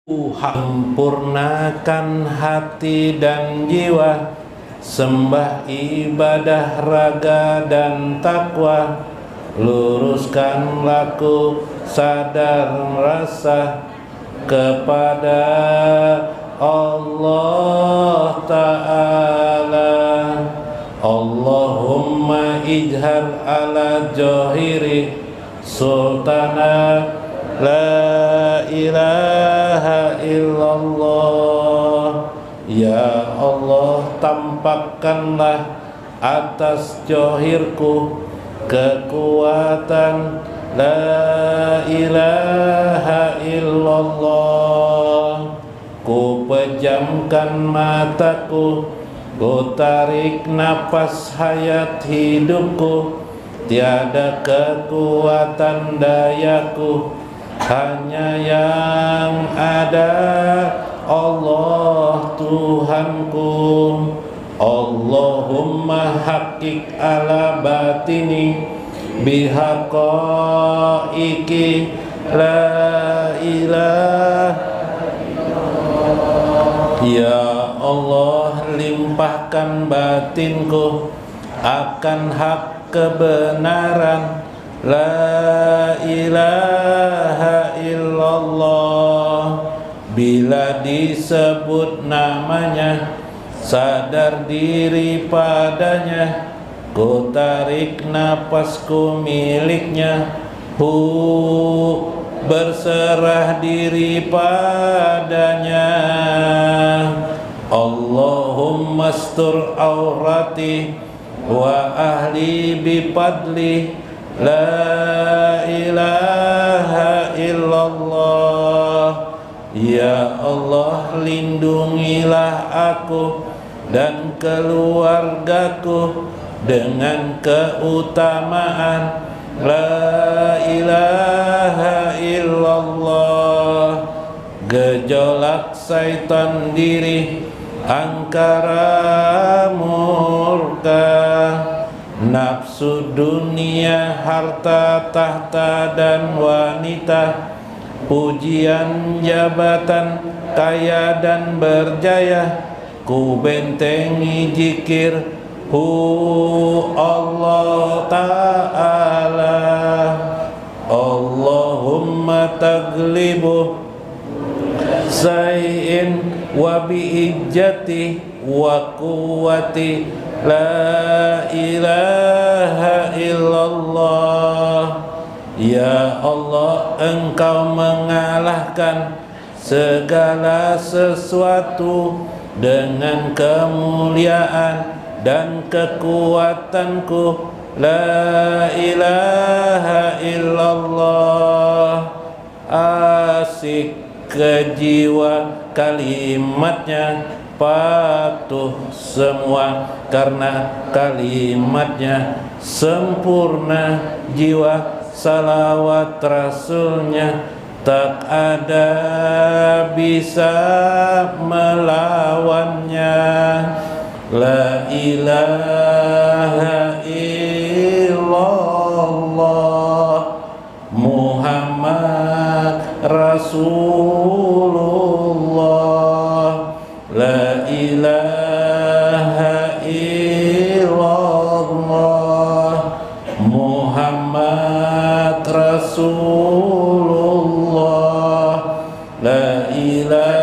Sempurnakan hati dan jiwa, sembah ibadah raga dan takwa, luruskan laku sadar merasa kepada Allah Ta'ala. Allahumma ijhar ala johiri sultana la ilaha illallah. Ya Allah, tampakkanlah atas johirku kekuatan la ilaha illallah. Ku pejamkan mataku, ku tarik napas hayat hidupku, tiada kekuatan dayaku, hanya yang ada Allah Tuhanku. Allahumma haqiq ala batini bihaqaiki la ilaha. Ya Allah, limpahkan batinku akan hak kebenaran la ilaha illallah. Bila disebut namanya, sadar diri padanya, ku tarik napasku miliknya, berserah diri padanya. Allahumma astur aurati wa ahli bipadli la ilaha illallah. Ya Allah, lindungilah aku dan keluargaku dengan keutamaan la ilaha illallah. Gejolak syaitan diri, angkara murka, nafsu dunia, harta, tahta dan wanita, pujian, jabatan, kaya dan berjaya, ku bentengi jikir Allah Ta'ala. Allahumma taglibu sayyin wa bi'ijjati wa quwwati la ilaha illallah. Ya Allah, Engkau mengalahkan segala sesuatu dengan kemuliaan dan kekuatanku la ilaha illallah. Asik ke jiwa kalimatnya, patuh semua karena kalimatnya, sempurna jiwa salawat rasulnya, tak ada bisa melawannya. La ilaha illallah Muhammad Rasulullah. La ilaha illallah Muhammad Rasulullah. La ilaha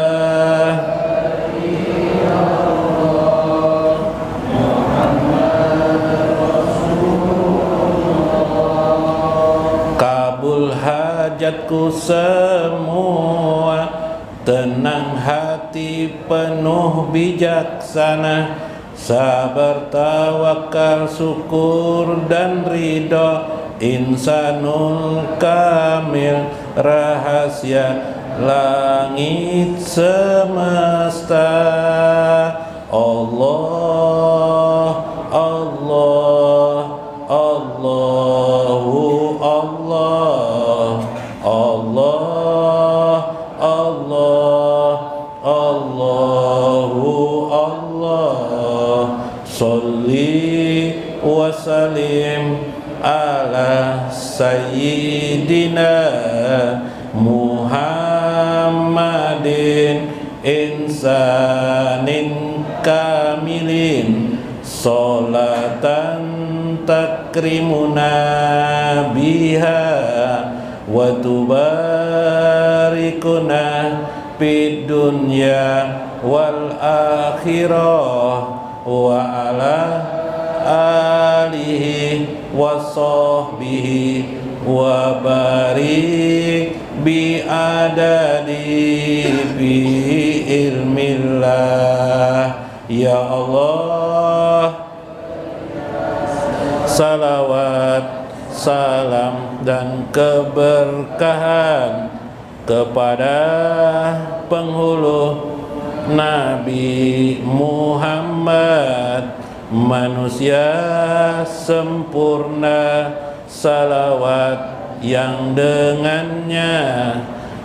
hajatku semua, tenang hati penuh bijaksana, sabar, tawakal, syukur dan ridho, insanul kamil, rahasia langit semesta. Allah, Allah, Allahu Allah, Allah, Allah, Allahu Allah. Sholli wa sallim ala sayyidina Muhammad Muhammadin insanin kamilin salatan takrimuna biha wa tubarikuna fid dunya wal akhirah wa ala alihi wa sahbihi wa barik bi adadi fi ilmillah. Ya Allah, salawat, salam dan keberkahan kepada penghulu Nabi Muhammad, manusia sempurna, salawat yang dengannya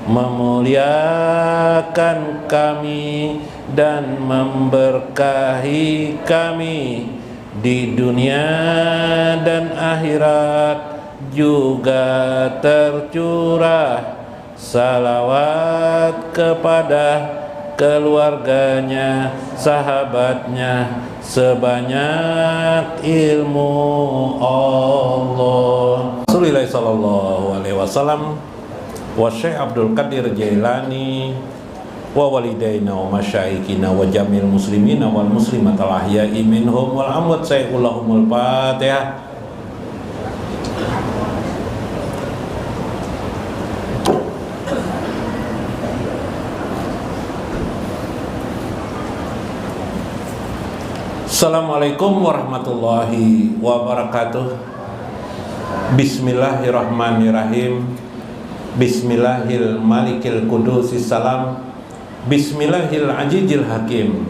memuliakan kami dan memberkahi kami di dunia dan akhirat, juga tercurah salawat kepada keluarganya, sahabatnya, sebanyak ilmu Allah. Rasulullah sallallahu alaihi wasallam wa Syekh Abdul Qadir Jailani wa walidaina wa masyayikhina wa jamil muslimina wal muslimat al ahya'i minhum wal amwat. Sayyidulahumul Fatihah. Assalamualaikum warahmatullahi wabarakatuh. Bismillahirrahmanirrahim. Bismillahil malikil kudusis salam. Bismillahil ajijil hakim.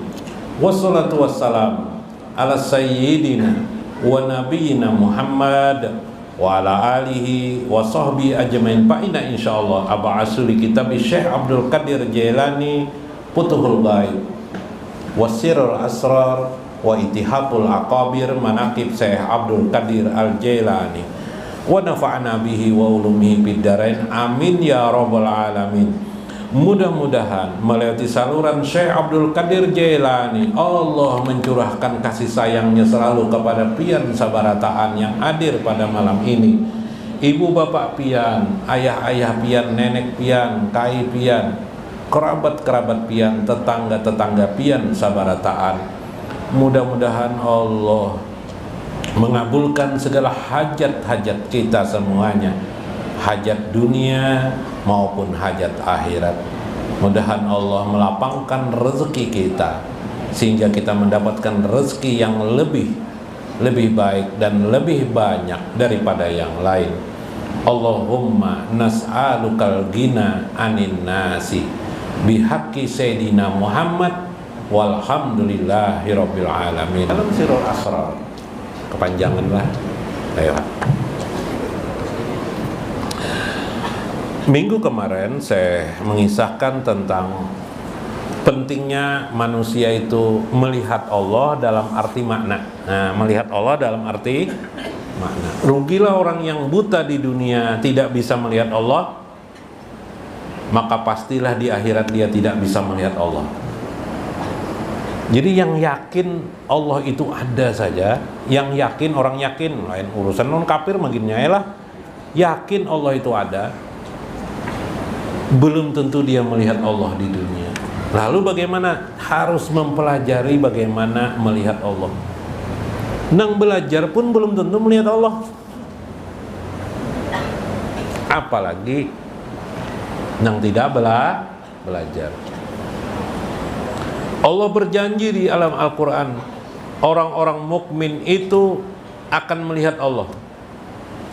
Wassalatu wassalam ala sayyidina wa nabiyina Muhammad wa ala alihi wa sahbihi ajmain. Fa'ina insyaallah aba'asu li kitab Syekh Abdul Qadir Jailani Futuhul Ghaib Wasirul Asrar wa Itihaful Aqabir Manaqib Syekh Abdul Qadir Al-Jailani wa nafa'na bihi wa ulumihi fid dharain amin ya rabbal alamin. Mudah-mudahan melewati saluran Syekh Abdul Qadir Jailani Allah mencurahkan kasih sayangnya selalu kepada pian sabarataan yang hadir pada malam ini. Ibu bapak pian, ayah-ayah pian, nenek pian, kai pian, kerabat-kerabat pian, tetangga-tetangga pian sabarataan. Mudah-mudahan Allah mengabulkan segala hajat-hajat kita semuanya, hajat dunia maupun hajat akhirat. Mudahan Allah melapangkan rezeki kita sehingga kita mendapatkan rezeki yang lebih baik dan lebih banyak daripada yang lain. Allahumma nas'alukal ghina anin nasi bihaqqi sayyidina Muhammad walhamdulillahirabbil alamin. Dalam sirul asrar, kepanjangan lah. Ayo. Minggu kemarin saya mengisahkan tentang pentingnya manusia itu melihat Allah dalam arti makna. Nah, melihat Allah dalam arti makna. Rugilah orang yang buta di dunia tidak bisa melihat Allah, maka pastilah di akhirat dia tidak bisa melihat Allah. Jadi yang yakin Allah itu ada saja, yang yakin, orang yakin, lain urusan non kafir makin nyaelah. Yakin Allah itu ada, belum tentu dia melihat Allah di dunia. Lalu bagaimana? Harus mempelajari bagaimana melihat Allah. Nang belajar pun belum tentu melihat Allah. Apalagi nang tidak belajar. Allah berjanji di alam Al-Quran, orang-orang mukmin itu akan melihat Allah.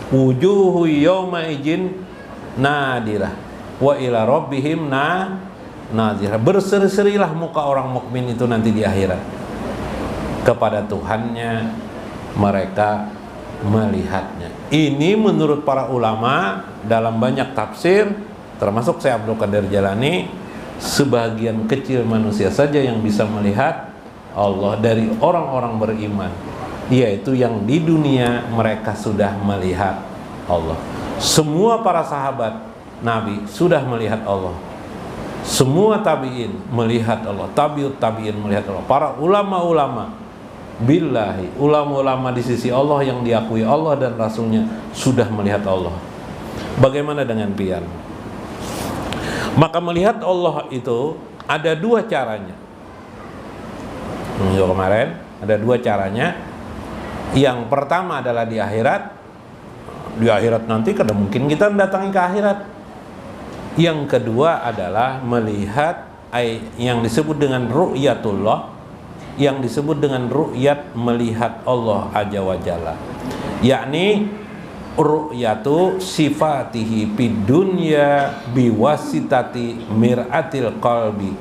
Wujuhu yawma ijin nadirah wa ila rabbihim nazirah. Berseri-serilah muka orang mukmin itu nanti di akhirat. Kepada Tuhannya mereka melihatnya. Ini menurut para ulama dalam banyak tafsir, termasuk Syekh Abdul Qadir Jailani, sebagian kecil manusia saja yang bisa melihat Allah dari orang-orang beriman, yaitu yang di dunia mereka sudah melihat Allah. Semua para sahabat Nabi sudah melihat Allah. Semua tabi'in melihat Allah, tabi'ut tabi'in melihat Allah. Para ulama-ulama billahi, ulama-ulama di sisi Allah yang diakui Allah dan Rasulnya sudah melihat Allah. Bagaimana dengan pian? Maka melihat Allah itu ada dua caranya. Minggu kemarin ada dua caranya. Yang pertama adalah di akhirat. Di akhirat nanti kada mungkin kita mendatangi ke akhirat. Yang kedua adalah melihat yang disebut dengan ru'yatullah, yang disebut dengan ru'yat melihat Allah Azza wa Jalla, yakni ru'yatu sifatihi fid dunya biwasitati mir'atil qalbi,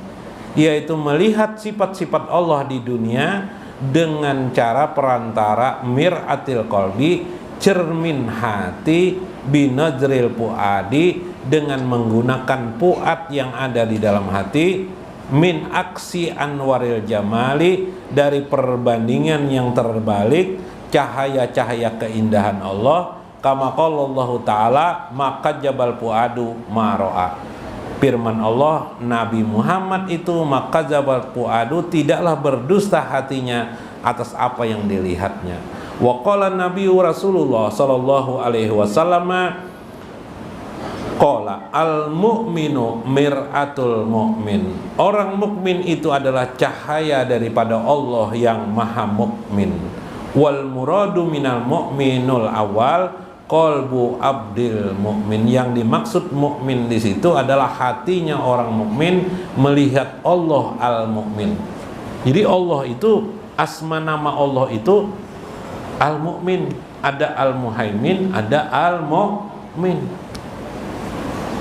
yaitu melihat sifat-sifat Allah di dunia dengan cara perantara mir'atil qalbi, cermin hati, binajril puadi, dengan menggunakan puat yang ada di dalam hati, min aksi anwaril jamali, dari perbandingan yang terbalik cahaya-cahaya keindahan Allah. Kama qala Allah Ta'ala, maka jabal puadu maro'a. Firman Allah, Nabi Muhammad itu maka jabal puadu, tidaklah berdusta hatinya atas apa yang dilihatnya. Wa qala Nabi Rasulullah sallallahu alaihi wasallam, qala al-mu'minu mir'atul mu'min. Orang mukmin itu adalah cahaya daripada Allah yang maha mukmin. Wal muradu minal mu'minul awal qalbu abdil mu'min. Yang dimaksud mukmin di situ adalah hatinya orang mukmin melihat Allah al-mu'min. Jadi Allah itu, asma nama Allah itu al-mu'min, ada al-muhaimin, ada al-mu'min.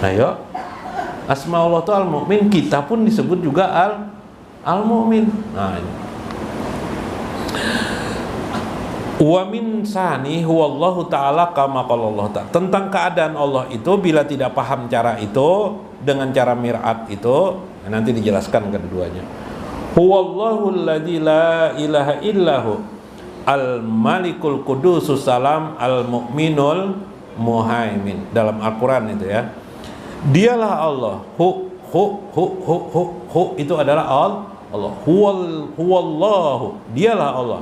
Nah yuk, asma Allah itu al-mu'min, kita pun disebut juga al-mu'min. Nah ini. Wa min sani huwallahu ta'ala kama qala Allah ta'ala. Tentang keadaan Allah itu, bila tidak paham cara itu dengan cara mir'at itu, nanti dijelaskan keduanya. Huwallahu alladzi la ilaha illahu al-malikul qudusus salam al-mu'minul muhaimin. Dalam Al-Quran itu ya. Dialah Allah. Hu itu adalah Allah. Huwallahu, dialah Allah.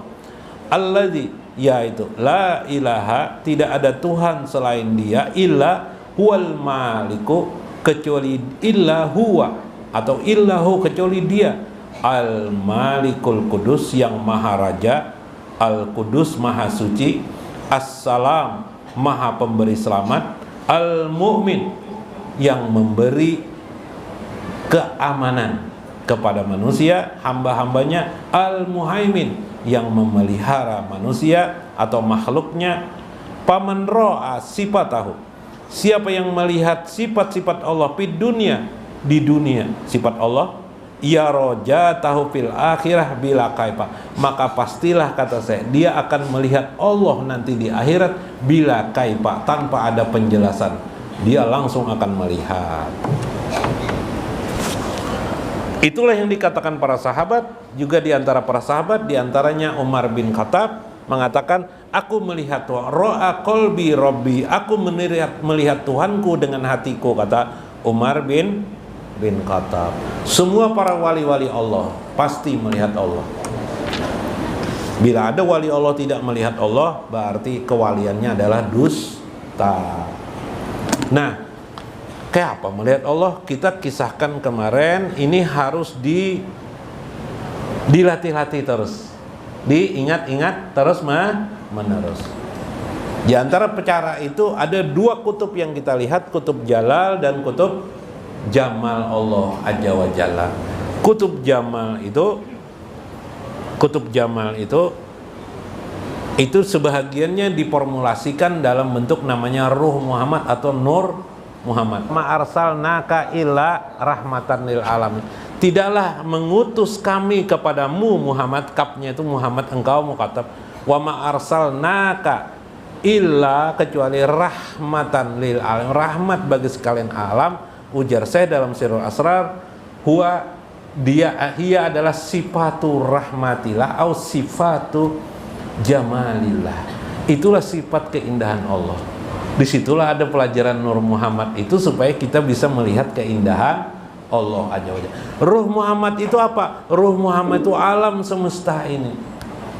Alladzi, yaitu la ilaha, tidak ada Tuhan selain Dia, illa huwal maliku, kecuali illa huwa, atau illahu, kecuali Dia, al malikul kudus, yang maha raja, al kudus, maha suci, as-salam, maha pemberi selamat, al mu'min, yang memberi keamanan kepada manusia, hamba-hambanya, al-muhaimin, yang memelihara manusia atau makhluknya. Paman ro'a sifatahu, siapa yang melihat sifat-sifat Allah di dunia, sifat Allah, ya rojatahu fil akhirah bila kaifa, maka pastilah, kata saya, dia akan melihat Allah nanti di akhirat bila kaifa, tanpa ada penjelasan, dia langsung akan melihat. Itulah yang dikatakan para sahabat. Juga diantara para sahabat, diantaranya Umar bin Khattab mengatakan, aku melihat ro'a qalbi rabbi, aku melihat Tuhanku dengan hatiku, kata Umar bin Khattab. Semua para wali-wali Allah pasti melihat Allah. Bila ada wali Allah tidak melihat Allah, berarti kewaliannya adalah dusta. Nah, kayak apa melihat Allah? Kita kisahkan kemarin, ini harus dilatih-latih terus, diingat-ingat terus menerus. Di antara cara itu ada dua kutub yang kita lihat, kutub jalal dan kutub jamal Allah Azza wa Jalla. Kutub jamal itu sebahagiannya diformulasikan dalam bentuk namanya ruh Muhammad atau nur Muhammad. Ma arsalnaka illa rahmatan lil alamin. Tidaklah mengutus kami kepadamu Muhammad, kapnya itu Muhammad, engkau mukatab. Wa ma arsalnaka illa, kecuali rahmatan lil alamin, rahmat bagi sekalian alam. Ujar saya dalam Sirrul Asrar, huwa, dia, hiya adalah sifatu rahmatillah au sifatu jamalillah. Itulah sifat keindahan Allah. Disitulah ada pelajaran Nur Muhammad itu, supaya kita bisa melihat keindahan Allah Azza wa Jalla. Ruh Muhammad itu apa? Ruh Muhammad itu alam semesta ini.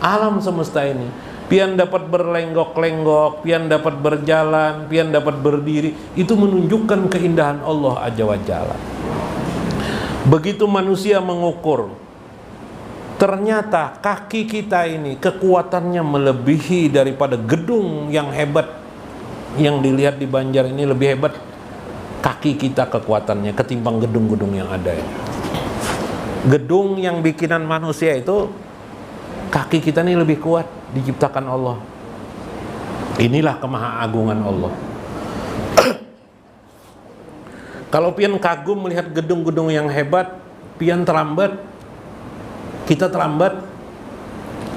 Alam semesta ini. Pian dapat berlenggok-lenggok, pian dapat berjalan, pian dapat berdiri, itu menunjukkan keindahan Allah Azza wa Jalla. Begitu manusia mengukur, ternyata kaki kita ini kekuatannya melebihi daripada gedung yang hebat yang dilihat di Banjar ini, lebih hebat kaki kita kekuatannya ketimbang gedung-gedung yang ada ini. Gedung yang bikinan manusia itu, kaki kita ini lebih kuat, diciptakan Allah. Inilah kemahaagungan Allah. Kalau pian kagum melihat gedung-gedung yang hebat, pian terlambat, kita terlambat.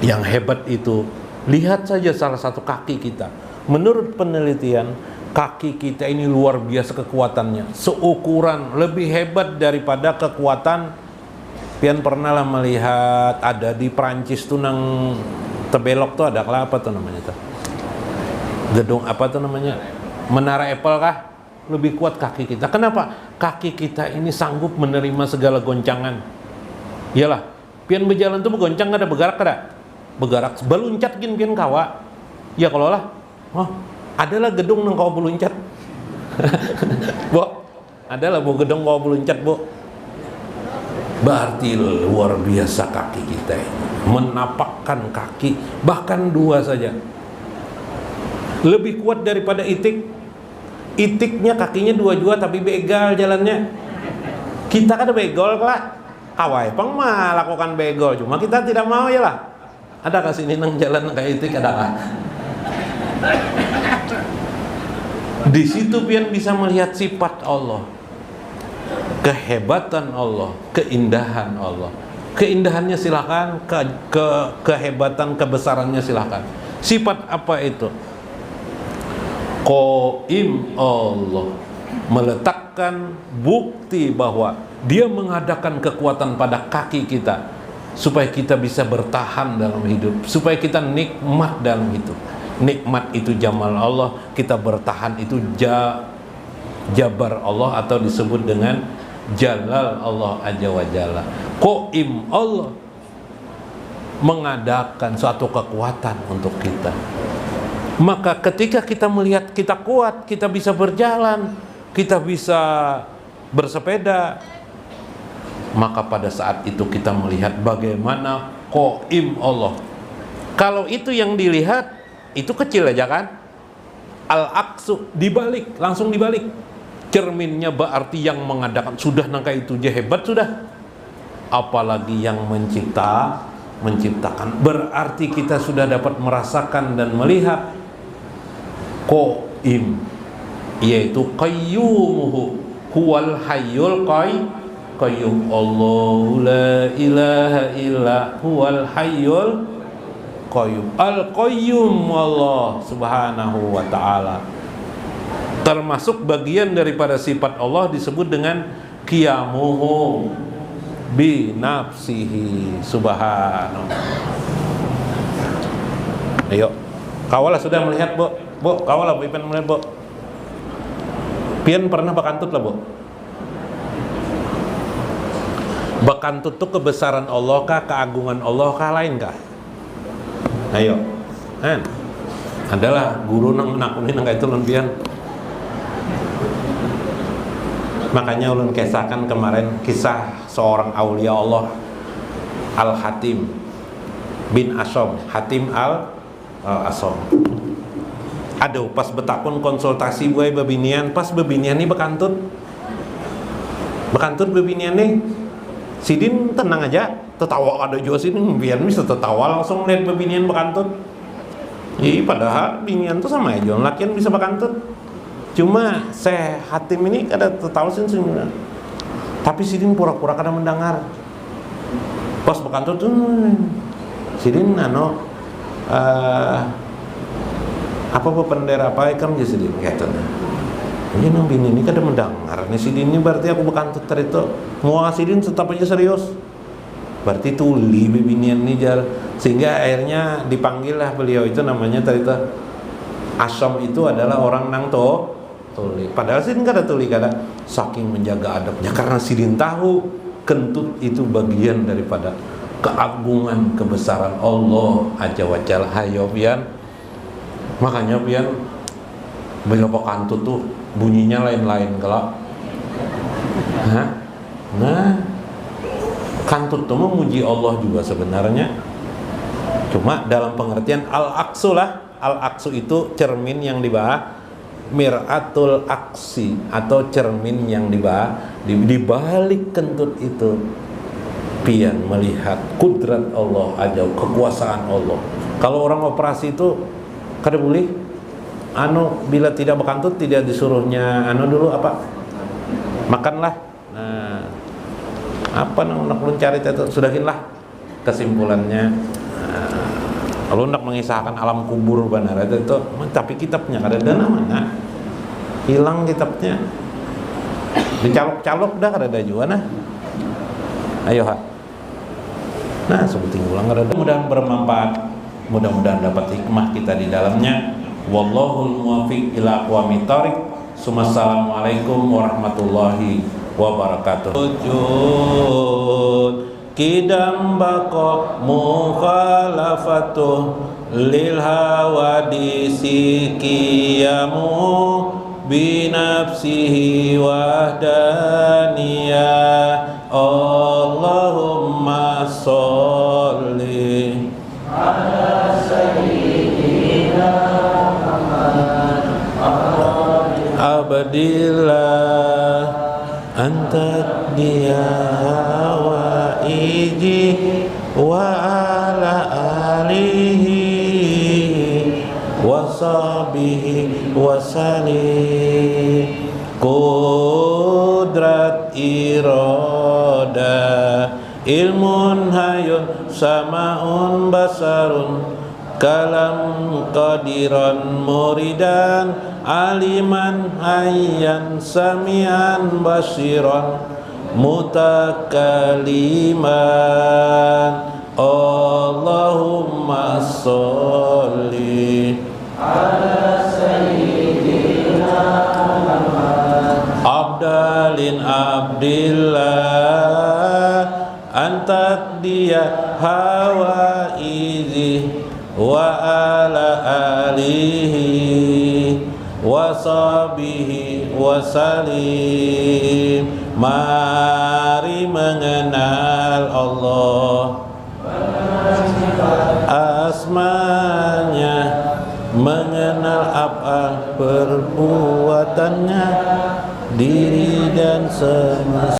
Yang hebat itu, lihat saja salah satu kaki kita. Menurut penelitian, kaki kita ini luar biasa kekuatannya, seukuran lebih hebat daripada kekuatan. Pian pernah lah melihat ada di Prancis tuh nang tebelok tuh ada apa tuh namanya tuh, gedung apa tuh namanya, Menara Eiffel kah? Lebih kuat kaki kita. Kenapa? Kaki kita ini sanggup menerima segala goncangan. Iyalah, pian berjalan tuh bergoncang ada, bergerak ada, bergerak, beluncat gin pian kawa. Ya kalau lah, oh adalah gedung nang kau beluncat. Bo, adalah bu gedung kau beluncat bu. Berarti luar biasa kaki kita ini, menapakkan kaki, bahkan dua saja lebih kuat daripada itik. Itiknya kakinya dua juga tapi begal jalannya. Kita kan ada begol lah, kawai pang mah lakukan begol, cuma kita tidak mau ya lah. Ada kasih ini nang jalan kayak itik ada lah. Di situ pian bisa melihat sifat Allah, kehebatan Allah, keindahan Allah. Keindahannya silakan, kehebatan, kebesarannya silakan. Sifat apa itu? Qaim Allah, meletakkan bukti bahwa Dia mengadakan kekuatan pada kaki kita supaya kita bisa bertahan dalam hidup, supaya kita nikmat dalam hidup. Nikmat itu jamal Allah, kita bertahan itu jabar Allah atau disebut dengan jalal Allah Azza wa Jalla. Qaim Allah mengadakan suatu kekuatan untuk kita. Maka ketika kita melihat kita kuat, kita bisa berjalan, kita bisa bersepeda, maka pada saat itu kita melihat bagaimana qaim Allah. Kalau itu yang dilihat, itu kecil aja kan? Al-aqsu dibalik, langsung dibalik. Cerminnya berarti yang mengadakan, sudah nangka itu aja hebat sudah. Apalagi yang menciptakan. Berarti kita sudah dapat merasakan dan melihat qaim, yaitu qayyumuhu huwal hayyul qayyum. Allahu la ilaha illa huwal hayyul qayyum. Al-qayyum Allah subhanahu wa ta'ala. Termasuk bagian daripada sifat Allah disebut dengan qiyamuhu bi nafsihi subhanahu. Ayo, kawalah sudah melihat bu, kawalah bu, Ipan melihat bu. Pian pernah bakantut lah bu. Bakantut tuh kebesaran Allah kah, keagungan Allah kah, lain kah? Ayo, kan? Adalah guru nang menakuni nang itu lon pian. Makanya ulun kisahkan kemarin kisah seorang aulia Allah, Al-Hatim bin Asom, Hatim Al-Asom. Aduh, pas betakun konsultasi buai bebinian, pas bebinian nih bekantut bebinian nih, sidin tenang aja, tertawa ada juga sini, biar bisa tertawa langsung lihat bebinian bekantut. Iya, padahal binian tuh sama aja, lakian bisa bekantut. Cuma saya Hatim ini kada tahu sih sebenarnya. Tapi sidin pura-pura kada mendengar. Pas bekantut tuh sidin apa bendera apa ikan je sidin katanya. Ini nang bini ini kada mendengar. Nih sidin ini berarti aku bekantut tadi itu. Mau sidin tetap aja serius. Berarti tuli bebinian nih jar. Sehingga akhirnya dipanggil lah beliau itu, namanya tadi itu Asom itu adalah orang nang tuli. Padahal sih enggak ada tuli kada. saking menjaga adabnya, karena sidin tahu kentut itu bagian daripada keagungan kebesaran Allah Azza wa Jalla. Hayo pian, makanya pian bila kantut tuh bunyinya lain-lain kalau nah kantut tuh memuji Allah juga sebenarnya, cuma dalam pengertian al-aqsu lah. Al-aqsu itu cermin yang dibahas, miratul aksi atau cermin yang dibahas di balik kentut itu pian melihat kudrat Allah aja, kekuasaan Allah. Kalau orang operasi itu kada boleh bila tidak berkantut tidak disuruhnya dulu apa makanlah. Nah, apa nak cari itu sudahinlah kesimpulannya. Kalau nak mengisahkan alam kubur benar itu, tapi kitabnya kada ada namanya, hilang kitabnya, dicalok-calok dah kada ada juga nah. Ayo ha. Nah, sebutin ulang kada ada. Mudah-mudahan bermanfaat, mudah-mudahan dapat hikmah kita di dalamnya. Wallahul muwaffiq ila aqwamit thoriq. Assalamualaikum warahmatullahi wabarakatuh. Kidam bako mukhalafatu lil hawadisi qiyamu binafsihi wahdaniyah. Allahumma sholli ala sayyidina Muhammad abdillah anta dia wa iji wa ala alihi wa sahbihi wa salim. Kudrat iroda ilmun hayun samaun basarun kalam qadiran muridan aliman hayyan samian basiran mutakaliman. Allahumma sholli ala sayyidina Muhammad abdalin abdillah anta dia hawa izi wa ala alihi wa sahbihi wa salim. Mari mengenal Allah, asmanya, mengenal apa perbuatannya, diri dan semesta.